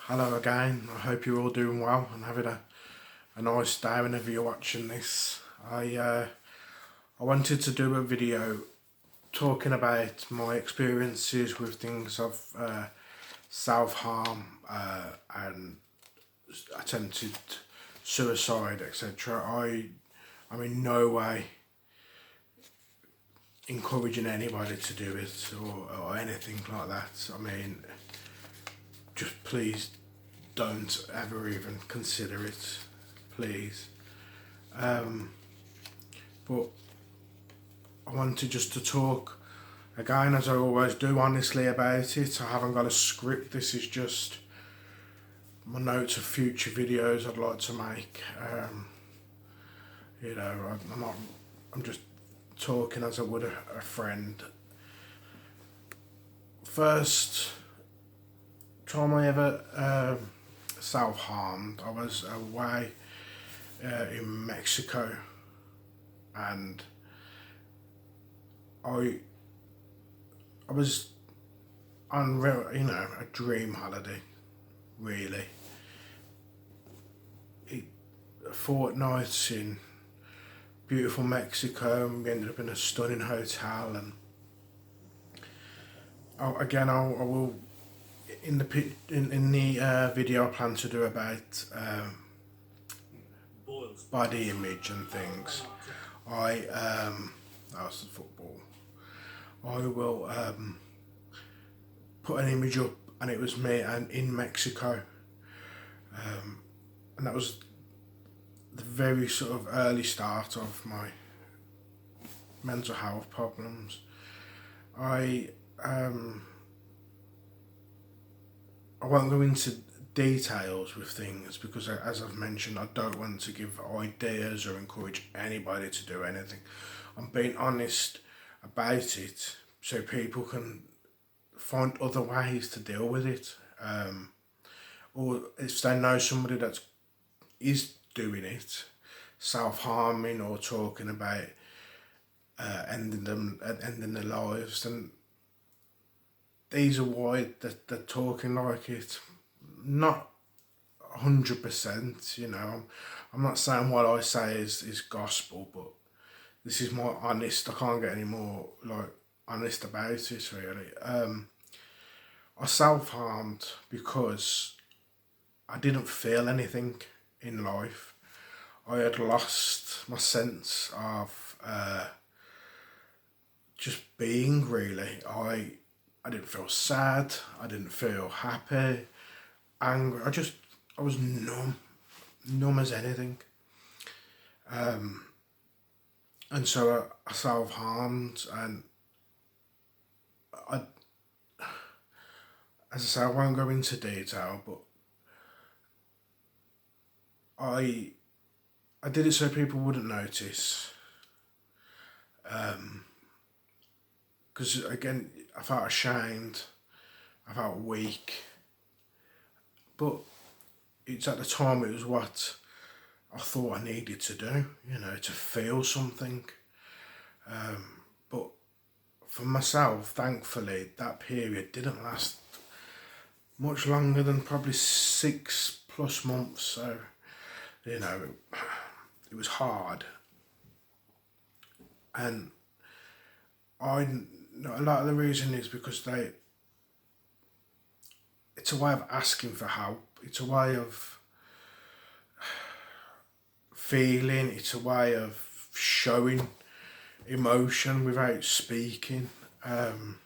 Hello again. I hope you're all doing well and having a nice day whenever you're watching this. I wanted to do a video talking about my experiences with things of self-harm and attempted suicide, etc. I'm in no way encouraging anybody to do it or anything like that. I mean, just please don't ever even consider it, please. But I wanted just to talk again, as I always do, honestly about it. I haven't got a script. This is just my notes of future videos I'd like to make. I'm just talking as I would a friend. First time I ever self-harmed, I was away in Mexico, and I was on a dream holiday, really. A fortnight in beautiful Mexico, and we ended up in a stunning hotel. And I will in the video I plan to do about body image and things. That was the football. I will put an image up, and it was me and in Mexico, and that was the very sort of early start of my mental health problems. I won't go into details with things because, as I've mentioned, I don't want to give ideas or encourage anybody to do anything. I'm being honest about it so people can find other ways to deal with it, or if they know somebody that is doing it, self-harming or talking about ending their lives, then these are why they're talking like it. Not 100%, I'm not saying what I say is gospel, but this is more honest. I can't get any more honest about it, really. I self-harmed because I didn't feel anything in life. I had lost my sense of just being, really. I didn't feel sad, I didn't feel happy, angry. I was numb as anything. And so I self-harmed, and as I say, I won't go into detail, but I did it so people wouldn't notice. Because again, I felt ashamed, I felt weak, but it's at the time it was what I thought I needed to do, to feel something. But for myself, thankfully, that period didn't last much longer than probably 6+ months, so, it was hard. And a lot of the reason is because it's a way of asking for help, it's a way of feeling, it's a way of showing emotion without speaking, and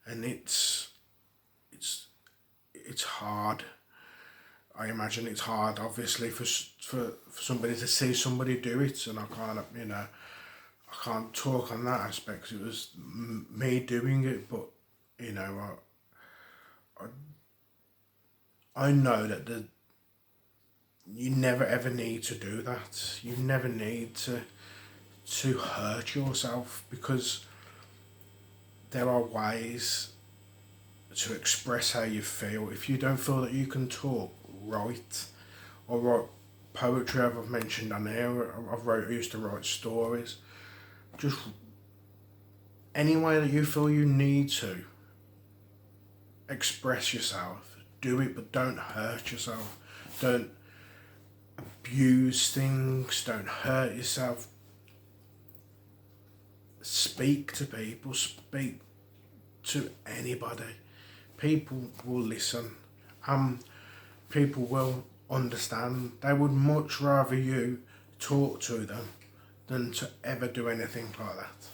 it's hard. I imagine it's hard, obviously, for somebody to see somebody do it, and I can't talk on that aspect 'cause it was me doing it, but I know that you never ever need to do that. You never need to hurt yourself, because there are ways to express how you feel. If you don't feel that you can talk, write, or write poetry. I've mentioned on here, I used to write stories. Just any way that you feel you need to express yourself, do it, but don't hurt yourself. Don't abuse things. Don't hurt yourself. Speak to people. Speak to anybody. People will listen. People will understand. They would much rather you talk to them than to ever do anything like that.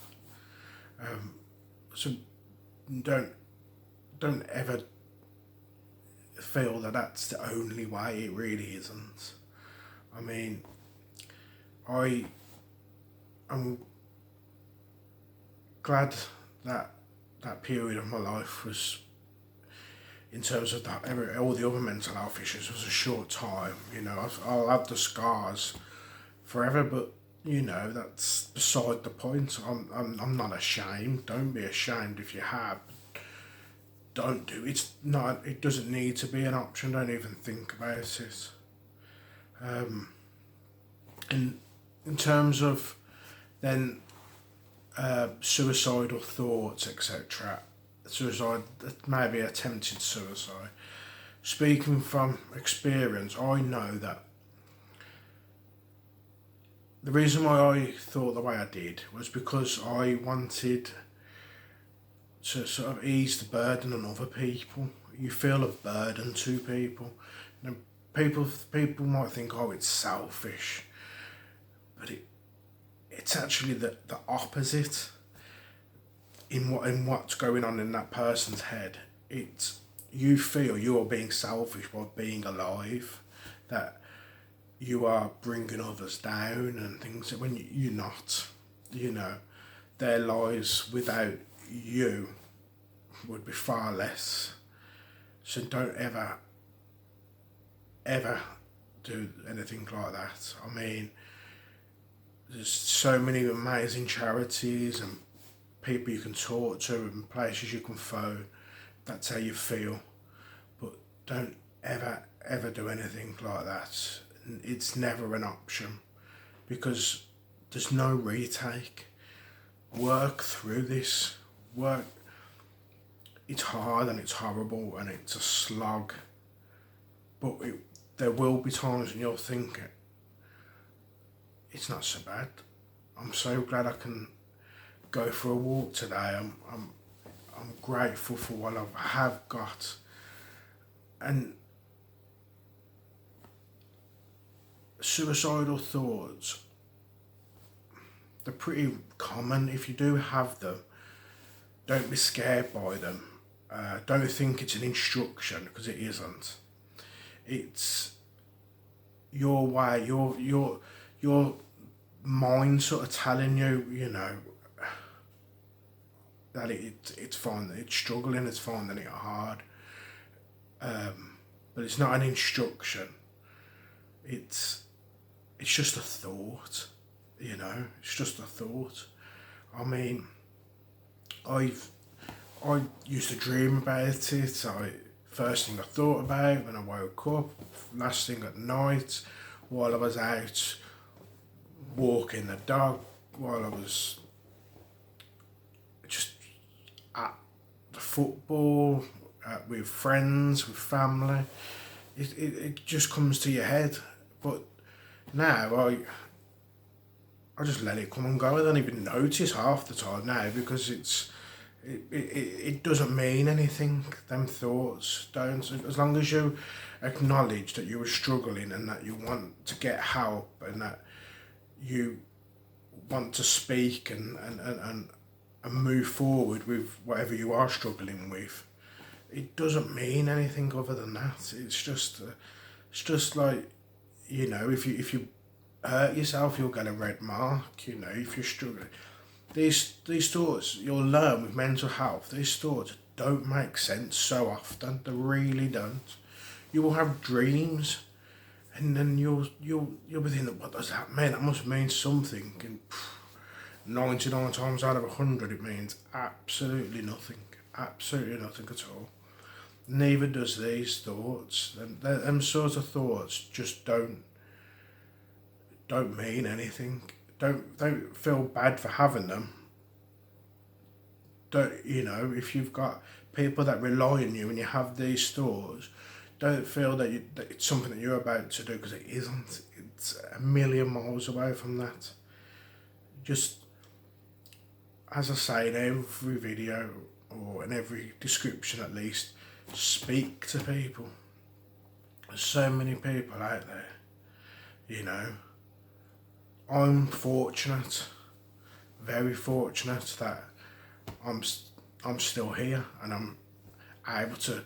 So don't ever feel that that's the only way. It really isn't. I mean, I'm glad that that period of my life was, in terms of that, all the other mental health issues, was a short time. You know, I'll have the scars forever, but you know, that's beside the point. I'm not ashamed. Don't be ashamed if you have. Don't do it. It's not. It doesn't need to be an option. Don't even think about it. In terms of then suicidal thoughts, etc. Suicide, maybe attempted suicide. Speaking from experience, I know that the reason why I thought the way I did was because I wanted to sort of ease the burden on other people. You feel a burden to people. You know, people might think, oh, it's selfish, but it's actually the opposite. In what's going on in that person's head, it's, you feel you are being selfish by being alive, that you are bringing others down and things, when you're not. You know, their lives without you would be far less. So don't ever do anything like that. I mean, there's so many amazing charities and people you can talk to and places you can phone. That's how you feel. But don't ever do anything like that. It's never an option, because there's no retake. Work through this. It's hard and it's horrible and it's a slog, but there will be times when you'll think it's not so bad. I'm so glad I can go for a walk today. I'm grateful for what I have got. And suicidal thoughts, they're pretty common. If you do have them, don't be scared by them. Don't think it's an instruction, because it isn't. It's your way, your mind sort of telling you, you know, that it's fine, that it's struggling, it's finding it hard. But it's not an instruction. It's just a thought, you know. It's just a thought. I mean, I used to dream about it. First thing I thought about when I woke up, last thing at night, while I was out walking the dog, while I was just at the football, with friends, with family. It just comes to your head. But now I just let it come and go. I don't even notice half the time now, because it doesn't mean anything. Them thoughts don't. As long as you acknowledge that you were struggling and that you want to get help and that you want to speak and move forward with whatever you are struggling with, it doesn't mean anything other than that. It's just like, you know, if you hurt yourself, you'll get a red mark. You know, if you're struggling, these thoughts, you'll learn with mental health, these thoughts don't make sense so often. They really don't. You will have dreams, and then you'll be thinking, what does that mean? That must mean something. And 99 times out of 100, it means absolutely nothing. Absolutely nothing at all. Neither does these thoughts. Them sort of thoughts just don't mean anything. Don't feel bad for having them. Don't, you know, if you've got people that rely on you and you have these thoughts, Don't feel that, that it's something that you're about to do, because it isn't. It's a million miles away from that. Just, as I say in every video, or in every description at least, speak to people. There's so many people out there, you know. I'm fortunate, very fortunate, that I'm still here, and I'm able to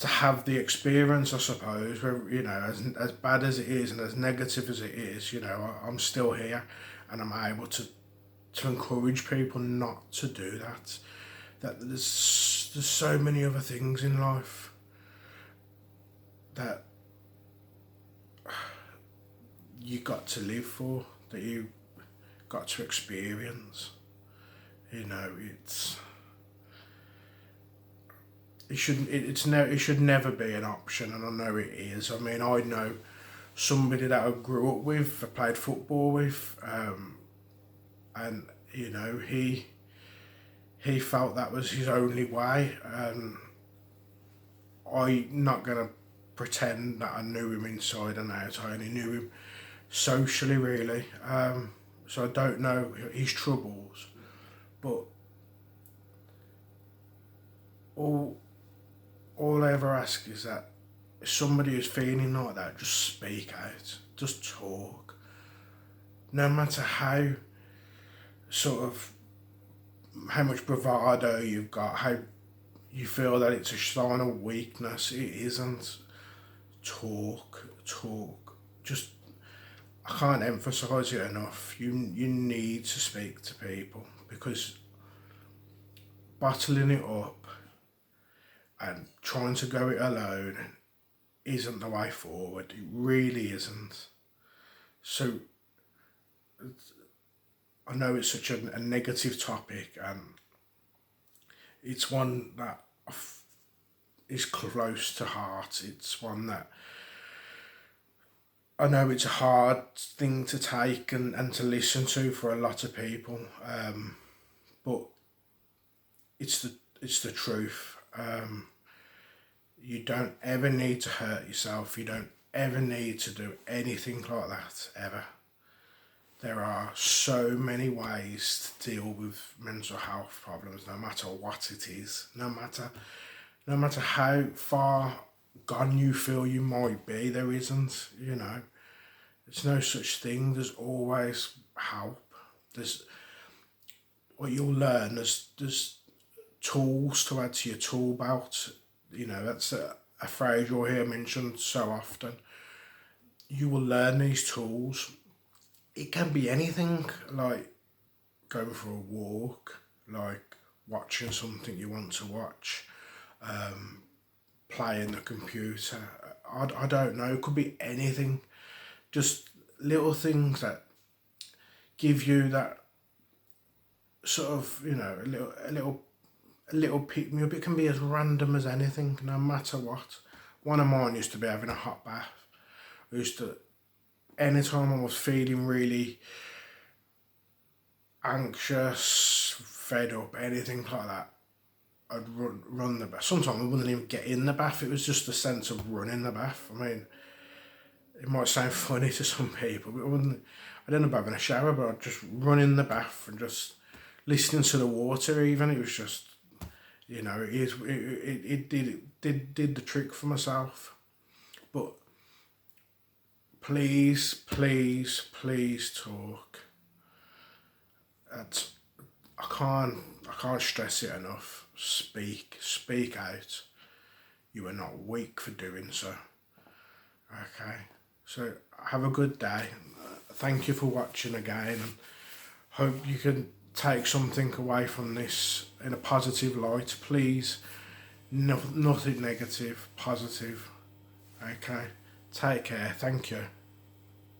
have the experience, I suppose, where, you know, as bad as it is and as negative as it is, you know, I'm still here, and I'm able to encourage people not to do that. That there's so many other things in life that you got to live for, that you got to experience. You know, it should never be an option, and I know it is. I mean, I know somebody that I grew up with, I played football with, and you know, he felt that was his only way. I'm not gonna pretend that I knew him inside and out. I only knew him socially, really. So I don't know his troubles, but all I ever ask is that if somebody is feeling like that, just speak out, just talk. No matter how how much bravado you've got, how you feel that it's a sign of weakness, it isn't. Talk. Just, I can't emphasise it enough. You need to speak to people, because bottling it up and trying to go it alone isn't the way forward. It really isn't. So I know it's such a negative topic, and it's one that is close to heart. It's one that I know it's a hard thing to take and to listen to for a lot of people, but it's the truth. You don't ever need to hurt yourself. You don't ever need to do anything like that, ever. There are so many ways to deal with mental health problems, no matter what it is, no matter how far gone you feel you might be. There isn't, you know, there's no such thing. There's always help. There's what you'll learn. There's tools to add to your tool belt. You know, that's a phrase you'll hear mentioned so often. You will learn these tools. It can be anything, like going for a walk, like watching something you want to watch, playing the computer. I don't know, it could be anything. Just little things that give you that sort of, you know, a little pick me up. It can be as random as anything, no matter what. One of mine used to be having a hot bath. Anytime I was feeling really anxious, fed up, anything like that, I'd run the bath. Sometimes I wouldn't even get in the bath. It was just the sense of running the bath. I mean, it might sound funny to some people, but I didn't know having a shower, but I'd just run in the bath and just listening to the water even. It was just, you know, it did the trick for myself. But please talk. I can't stress it enough. Speak out. You are not weak for doing so. Okay, so have a good day. Thank you for watching again, and hope you can take something away from this in a positive light. Please, nothing negative, positive. Okay, take care. Thank you.